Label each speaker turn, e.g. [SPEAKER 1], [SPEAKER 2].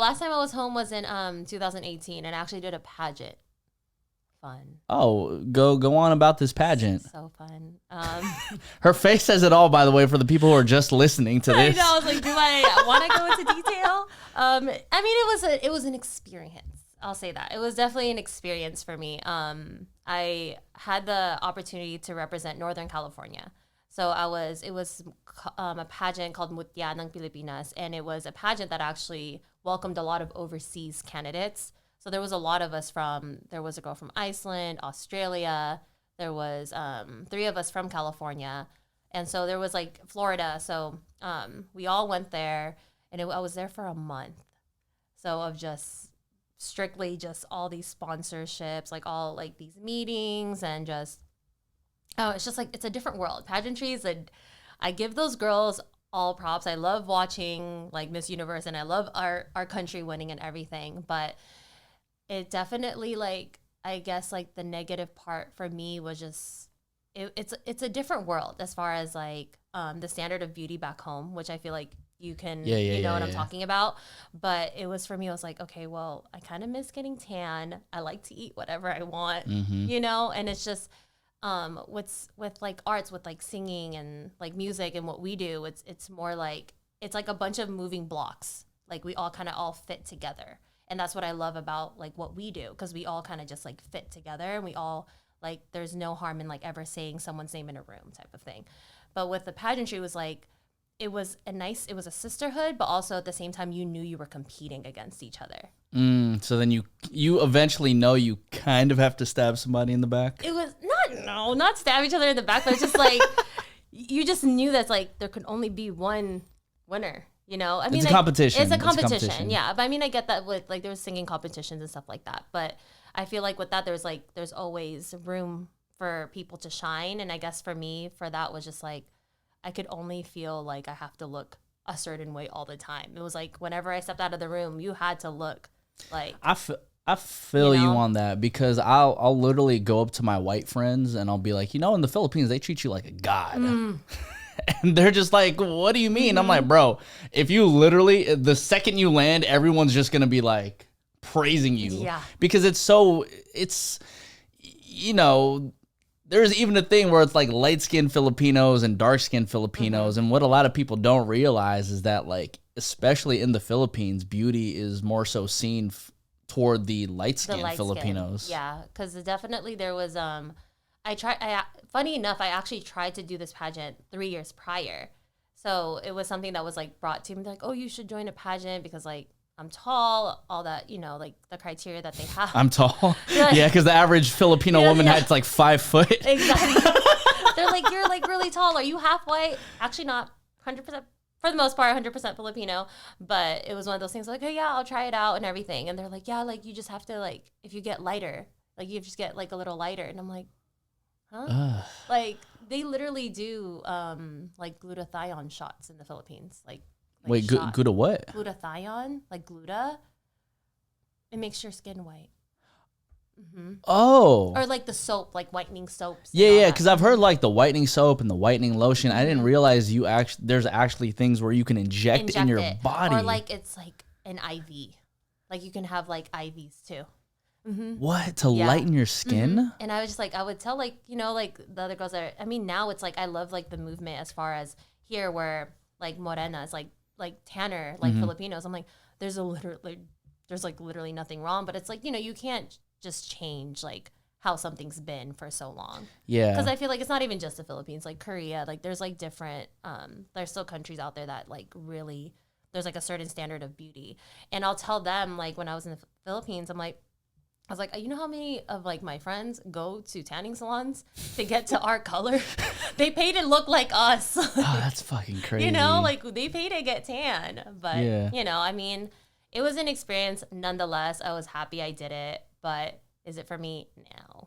[SPEAKER 1] last time I was home was in 2018, and I actually did a pageant. Fun.
[SPEAKER 2] Oh, go on about this pageant.
[SPEAKER 1] So fun.
[SPEAKER 2] Her face says it all, by the way, for the people who are just listening to this.
[SPEAKER 1] I know. I was like, do I want to go into detail? I mean, it was an experience. I'll say that. It was definitely an experience for me. I had the opportunity to represent Northern California. So it was a pageant called Mutya ng Pilipinas, and it was a pageant that actually welcomed a lot of overseas candidates. So there was a lot of us there was a girl from Iceland, Australia, there was 3 of us from California, and so there was like Florida. So we all went there, and I was there for a month. So of just strictly just all these sponsorships, like all like these meetings, and just, it's just like, it's a different world. Pageantry I give those girls all props. I love watching like Miss Universe, and I love our country winning and everything, but it definitely, like, I guess like the negative part for me was just, it's a different world as far as like the standard of beauty back home, which I feel like you can, you know what I'm talking about. But it was, for me, I was like, okay, well, I kind of miss getting tan. I like to eat whatever I want, you know? And it's just, with like arts, with like singing and like music and what we do, it's more like, it's like a bunch of moving blocks. Like we all kind of all fit together. And that's what I love about like what we do, because we all kind of just like fit together, and we all like, there's no harm in like ever saying someone's name in a room type of thing. But with the pageantry, it was like, it was a sisterhood, but also at the same time, you knew you were competing against each other.
[SPEAKER 2] So then you eventually know you kind of have to stab somebody in the back.
[SPEAKER 1] It was not stab each other in the back, but it's just like, you just knew that like there could only be one winner. You know, I mean,
[SPEAKER 2] it's a competition.
[SPEAKER 1] It's a competition, yeah. But I mean, I get that with like there was singing competitions and stuff like that. But I feel like with that, there's always room for people to shine. And I guess for me, for that was just like, I could only feel like I have to look a certain way all the time. It was like whenever I stepped out of the room, you had to look like.
[SPEAKER 2] I feel you on that, because I'll literally go up to my white friends and I'll be like, in the Philippines, they treat you like a god. And they're just like, what do you mean? I'm like, bro, if you literally, the second you land, everyone's just going to be like praising you.
[SPEAKER 1] Yeah.
[SPEAKER 2] Because there's even a thing where it's like light-skinned Filipinos and dark-skinned Filipinos. And what a lot of people don't realize is that, like, especially in the Philippines, beauty is more so seen toward the light-skinned Filipinos.
[SPEAKER 1] Yeah, because definitely there was, funny enough, I actually tried to do this pageant 3 years prior. So it was something that was like brought to me, like, oh, you should join a pageant because like I'm tall, all that, like the criteria that they have.
[SPEAKER 2] I'm tall? Yeah, because the average Filipino woman had like 5 foot.
[SPEAKER 1] Exactly. They're like, you're like really tall. Are you half white? Actually not 100%, for the most part, 100% Filipino. But it was one of those things like, oh yeah, I'll try it out and everything. And they're like, yeah, like you just have to like, if you get lighter, like you just get like a little lighter. And I'm like, huh? Like they literally do like glutathione shots in the Philippines. Like
[SPEAKER 2] wait, Gluta what?
[SPEAKER 1] Glutathione, like gluta. It makes your skin white. Mm-hmm.
[SPEAKER 2] Oh.
[SPEAKER 1] Or like the soap, like whitening soaps.
[SPEAKER 2] Yeah, because I've heard like the whitening soap and the whitening lotion. I didn't realize there's actually things where you can inject in your body.
[SPEAKER 1] Or like it's like an IV. Like you can have like IVs too. Mm-hmm.
[SPEAKER 2] What? To lighten your skin?
[SPEAKER 1] Mm-hmm. And I was just like, I would tell like, like the other girls that now it's like, I love like the movement as far as here where like Morena is like tanner, like Filipinos. I'm like, there's like literally nothing wrong, but it's like, you can't just change like how something's been for so long.
[SPEAKER 2] Yeah.
[SPEAKER 1] Because I feel like it's not even just the Philippines, like Korea, like there's like different, there's still countries out there that like really, there's like a certain standard of beauty. And I'll tell them like when I was in the Philippines, I was like, you know how many of like my friends go to tanning salons to get to our color? They pay to look like us.
[SPEAKER 2] Oh, that's fucking crazy.
[SPEAKER 1] Like they pay to get tan. But, I mean, it was an experience nonetheless. I was happy I did it. But is it for me? No.